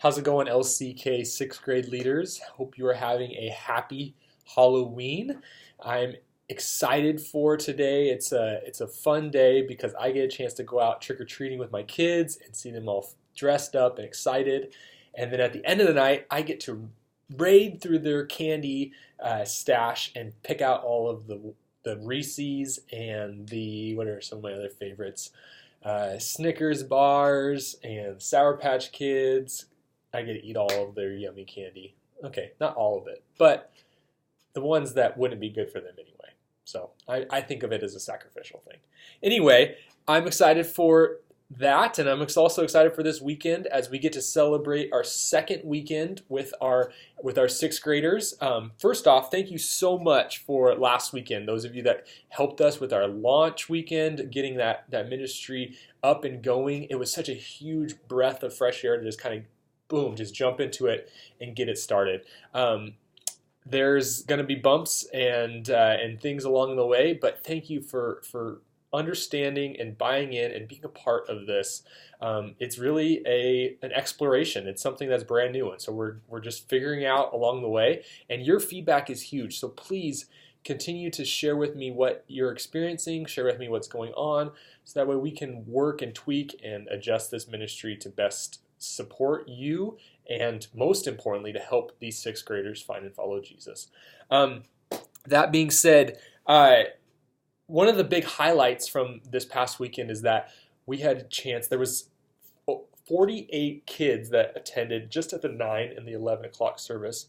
How's it going, LCK sixth grade leaders? Hope you are having a happy Halloween. I'm excited for today. It's a fun day because I get a chance to go out trick-or-treating with my kids and see them all dressed up and excited. And then at the end of the night, I get to raid through their candy stash and pick out all of the Reese's and what are some of my other favorites? Snickers bars and Sour Patch Kids. I get to eat all of their yummy candy. Okay, not all of it, but the ones that wouldn't be good for them anyway. So I think of it as a sacrificial thing. Anyway, I'm excited for that, and I'm also excited for this weekend as we get to celebrate our second weekend with our sixth graders. First off, thank you so much for last weekend. Those of you that helped us with our launch weekend, getting that ministry up and going. It was such a huge breath of fresh air to just kind of boom, just jump into it and get it started. There's going to be bumps and things along the way, but thank you for understanding and buying in and being a part of this. It's really an exploration. It's something that's brand new, and so we're just figuring out along the way. And your feedback is huge. So please continue to share with me what you're experiencing. Share with me what's going on, so that way we can work and tweak and adjust this ministry to best support you, and most importantly, to help these sixth graders find and follow Jesus. That being said, one of the big highlights from this past weekend is that we had a chance. There was 48 kids that attended just at the 9 and the 11 o'clock service,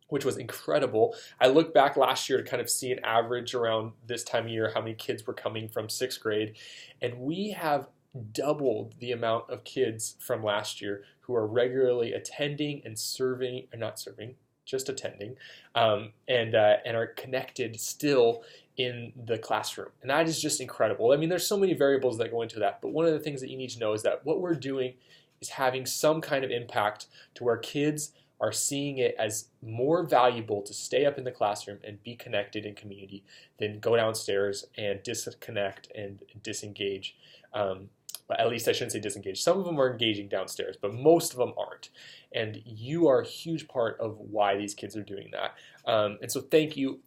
which was incredible. I looked back last year to kind of see an average around this time of year, how many kids were coming from sixth grade, and we have doubled the amount of kids from last year who are regularly attending and serving, or not serving, just attending, and are connected still in the classroom. And that is just incredible. I mean, there's so many variables that go into that, but one of the things that you need to know is that what we're doing is having some kind of impact to where kids are seeing it as more valuable to stay up in the classroom and be connected in community than go downstairs and disconnect and disengage. But at least I shouldn't say disengage. Some of them are engaging downstairs, but most of them aren't. And you are a huge part of why these kids are doing that. And so thank you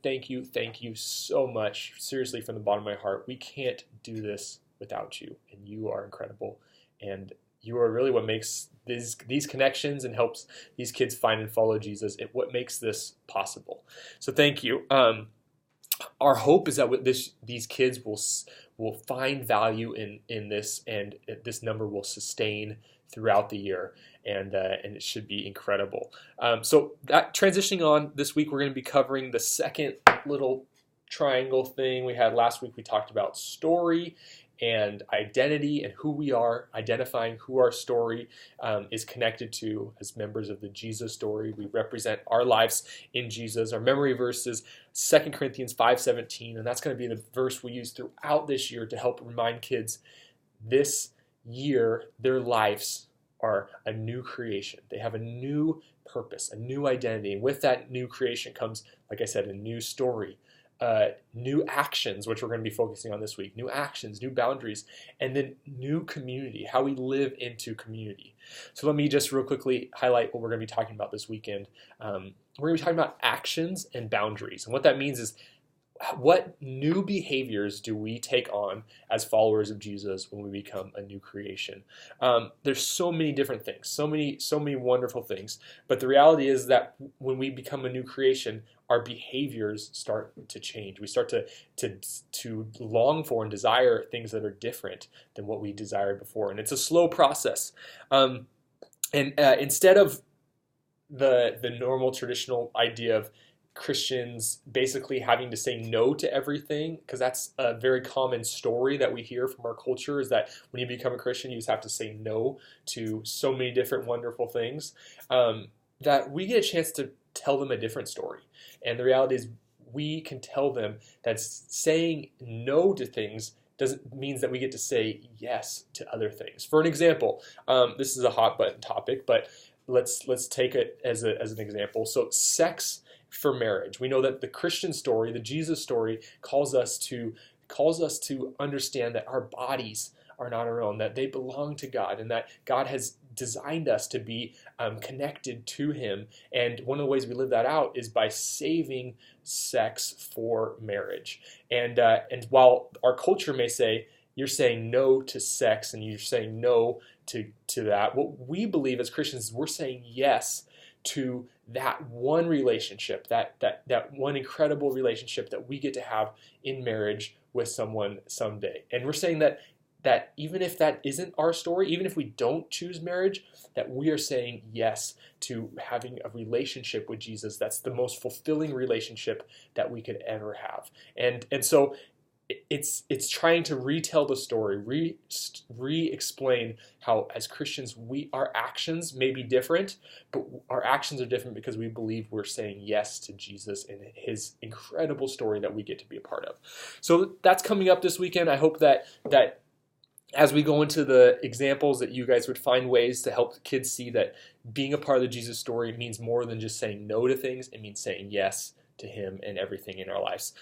so much. Seriously, from the bottom of my heart. We can't do this without you, and you are incredible. And you are really what makes these connections and helps these kids find and follow Jesus. What makes this possible. So thank you. Our hope is that these kids will find value in this, and this number will sustain throughout the year, and it should be incredible. So that transitioning on, this week we're going to be covering the second little triangle thing we had last week. We talked about story and identity and who we are, identifying who our story is connected to as members of the Jesus story. We represent our lives in Jesus. Our memory verse is 2 Corinthians 5:17, and that's going to be the verse we use throughout this year to help remind kids this year their lives are a new creation. They have a new purpose, a new identity, and with that new creation comes, like I said, a new story. New actions, which we're going to be focusing on this week, new actions, new boundaries, and then new community, how we live into community. So let me just real quickly highlight what we're going to be talking about this weekend. We're going to be talking about actions and boundaries. And what that means is, what new behaviors do we take on as followers of Jesus when we become a new creation? There's so many different things, so many wonderful things. But the reality is that when we become a new creation, our behaviors start to change. We start to long for and desire things that are different than what we desired before. And it's a slow process. Instead of the normal traditional idea of Christians basically having to say no to everything, because that's a very common story that we hear from our culture, is that when you become a Christian, you just have to say no to so many different wonderful things, that we get a chance to tell them a different story. And the reality is, we can tell them that saying no to things means that we get to say yes to other things. For an example, this is a hot button topic, but let's take it as an example. So sex for marriage. We know that the Christian story, the Jesus story, calls us to understand that our bodies are not our own, that they belong to God, and that God has designed us to be connected to Him. And one of the ways we live that out is by saving sex for marriage. And while our culture may say, you're saying no to sex and you're saying no to that, what we believe as Christians is we're saying yes to that one relationship, that one incredible relationship that we get to have in marriage with someone someday. And we're saying that even if that isn't our story, even if we don't choose marriage, that we are saying yes to having a relationship with Jesus that's the most fulfilling relationship that we could ever have. And so it's trying to retell the story, re-explain how as Christians our actions may be different, but our actions are different because we believe we're saying yes to Jesus and His incredible story that we get to be a part of. So that's coming up this weekend. I hope that as we go into the examples that you guys would find ways to help kids see that being a part of the Jesus story means more than just saying no to things. It means saying yes to Him and everything in our lives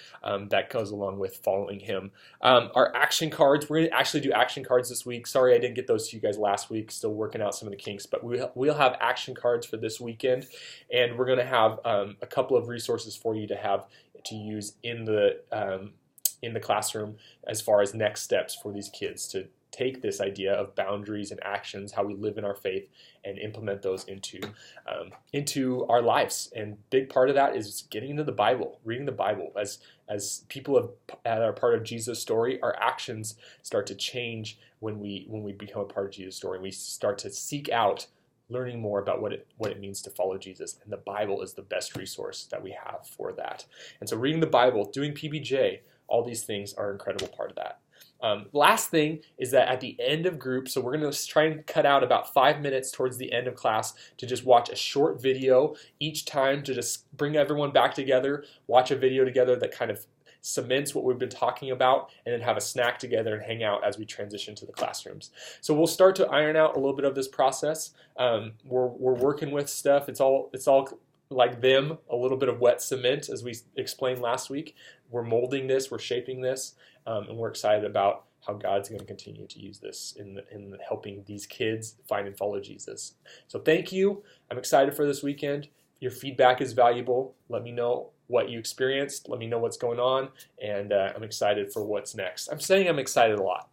that goes along with following Him. Our action cards, we're going to actually do action cards this week. Sorry I didn't get those to you guys last week. Still working out some of the kinks, but we'll have action cards for this weekend, and we're going to have a couple of resources for you to use in the classroom as far as next steps for these kids to take this idea of boundaries and actions, how we live in our faith, and implement those into our lives. And big part of that is getting into the Bible, reading the Bible. As people that are part of Jesus' story, our actions start to change when we become a part of Jesus' story. We start to seek out learning more about what it means to follow Jesus. And the Bible is the best resource that we have for that. And so reading the Bible, doing PBJ, all these things are an incredible part of that. Last thing is that at the end of group, so we're going to try and cut out about 5 minutes towards the end of class to just watch a short video each time to just bring everyone back together, watch a video together that kind of cements what we've been talking about, and then have a snack together and hang out as we transition to the classrooms. So we'll start to iron out a little bit of this process. We're working with stuff. It's all like a little bit of wet cement, as we explained last week. We're molding this, we're shaping this, and we're excited about how God's going to continue to use this in helping these kids find and follow Jesus. So thank you. I'm excited for this weekend. Your feedback is valuable. Let me know what you experienced. Let me know what's going on, and I'm excited for what's next. I'm saying I'm excited a lot.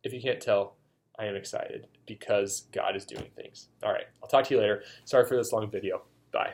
If you can't tell, I am excited because God is doing things. All right, I'll talk to you later. Sorry for this long video. Bye.